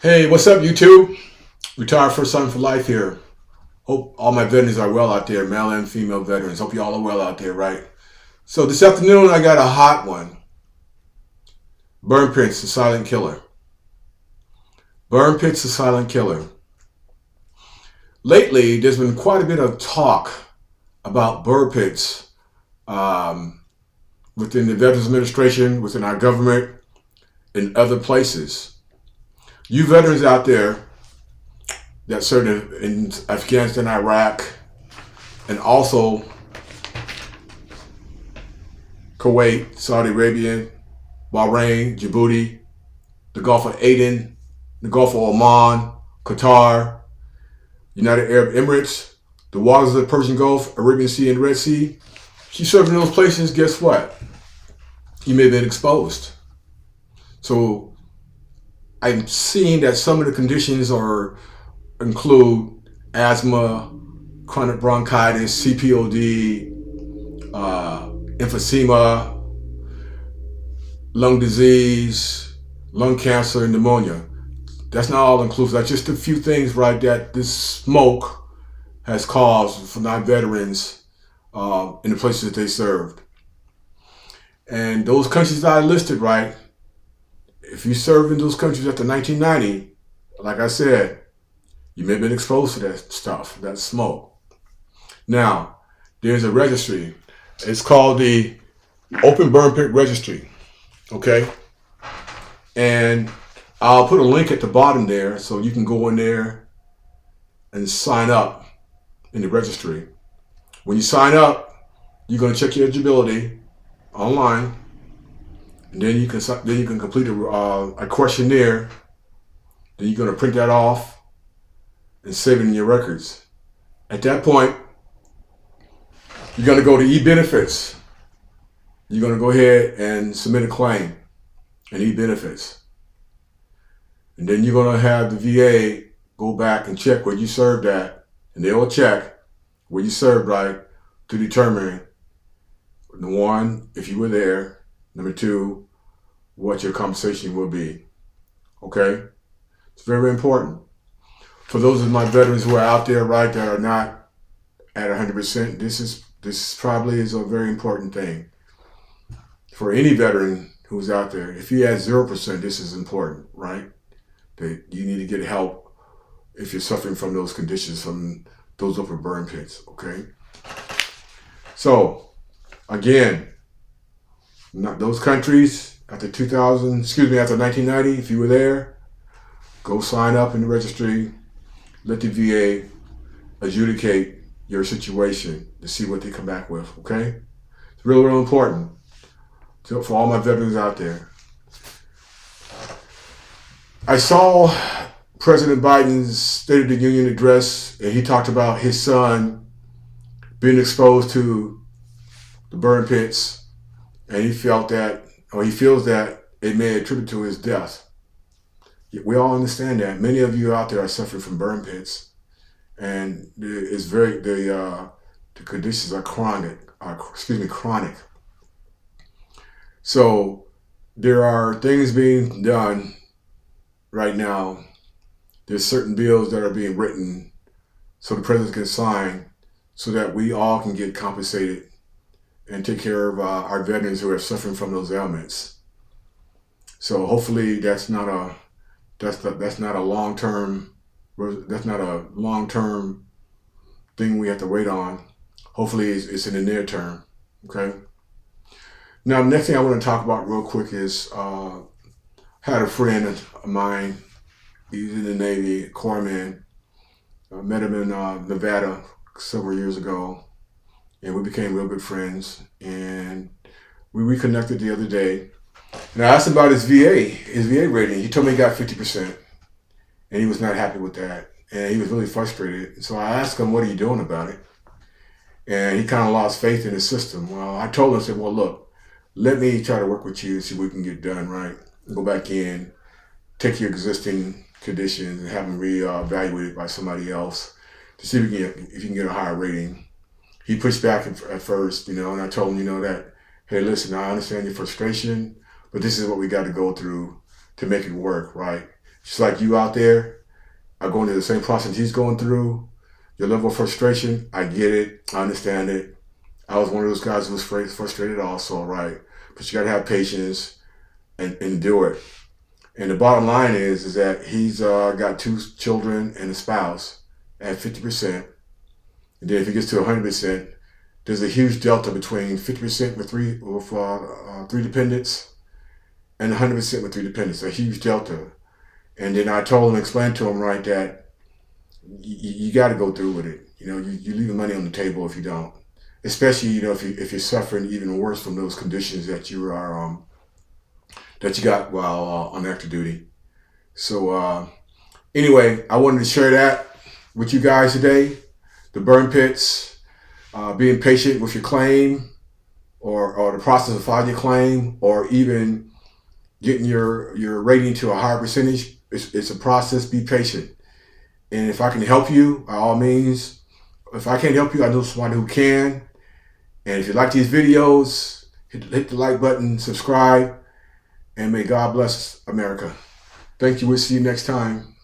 Hey, what's up, YouTube? Retired first time for life here. Hope all my veterans are well out there, male and female veterans. Hope you all are well out there, right? So this afternoon, I got a hot one. Burn pits, the silent killer. Burn pits, the silent killer. Lately, there's been quite a bit of talk about burn pits within the Veterans Administration, within our government, and other places. You veterans out there that served in Afghanistan, Iraq, and also Kuwait, Saudi Arabia, Bahrain, Djibouti, the Gulf of Aden, the Gulf of Oman, Qatar, United Arab Emirates, the waters of the Persian Gulf, Arabian Sea, and Red Sea. If you served in those places, guess what? You may have been exposed. So I'm seeing that some of the conditions include asthma, chronic bronchitis, CPOD, emphysema, lung disease, lung cancer, and pneumonia. That's not all inclusive. That's just a few things, right, that this smoke has caused for non-veterans in the places that they served. And those countries that I listed, right, if you served in those countries after 1990, like I said, you may have been exposed to that stuff, that smoke. Now, there's a registry. It's called the Open Burn Pit Registry, okay? And I'll put a link at the bottom there so you can go in there and sign up in the registry. When you sign up, you're going to check your eligibility online, and then you can complete a questionnaire. Then you're going to print that off and save it in your records. At that point, you're going to go to e-benefits. You're going to go ahead and submit a claim in e-benefits. And then you're going to have the VA go back and check where you served at, and they'll check where you served, right, to determine, number one, if you were there, number two, what your compensation will be. Okay? It's very important. For those of my veterans who are out there, right, that are not at 100%, this probably is a very important thing. For any veteran who's out there, if he has 0%, this is important, right? That you need to get help if you're suffering from those conditions, from those open burn pits, okay? So, again, not those countries after 1990, if you were there, go sign up in the registry, let the VA adjudicate your situation to see what they come back with, okay? It's real, real important for all my veterans out there. I saw President Biden's State of the Union address, and he talked about his son being exposed to the burn pits, and he feels that it may attribute to his death. We all understand that. Many of you out there are suffering from burn pits, and the conditions are chronic. So there are things being done right now. There's certain bills that are being written so the president can sign so that we all can get compensated and take care of our veterans who are suffering from those ailments. So hopefully that's not a long-term thing we have to wait on. Hopefully it's in the near term, okay? Now, the next thing I want to talk about real quick is I had a friend of mine. He's in the Navy, a corpsman. I met him in Nevada several years ago, and we became real good friends. And we reconnected the other day. And I asked him about his VA rating. He told me he got 50%, and he was not happy with that. And he was really frustrated. So I asked him, what are you doing about it? And he kind of lost faith in the system. Well, I told him, I said, well, look, let me try to work with you and see what we can get done, right? Go back in, take your existing conditions and have them reevaluated by somebody else to see if you can get a higher rating. He pushed back at first, and I told him, that, hey, listen, I understand your frustration, but this is what we got to go through to make it work, right? just like you out there are going through the same process he's going through. Your level of frustration, I get it. I understand it. I was one of those guys who was frustrated also, right? But you got to have patience and do it. And the bottom line is that he's got 2 children and a spouse at 50%. And then if he gets to 100%, there's a huge delta between 50% with three dependents and 100% with 3 dependents. A huge delta. And then I told him, explained to him, right, that you got to go through with it. You leave the money on the table if you don't. Especially, if you're suffering even worse from those conditions that you got while on active duty. So anyway, I wanted to share that with you guys today. The burn pits, being patient with your claim, or the process of filing your claim, or even getting your rating to a higher percentage. It's a process. Be patient. And if I can help you, by all means. If I can't help you, I know somebody who can. And if you like these videos, hit the like button, subscribe, and may God bless America. Thank you. We'll see you next time.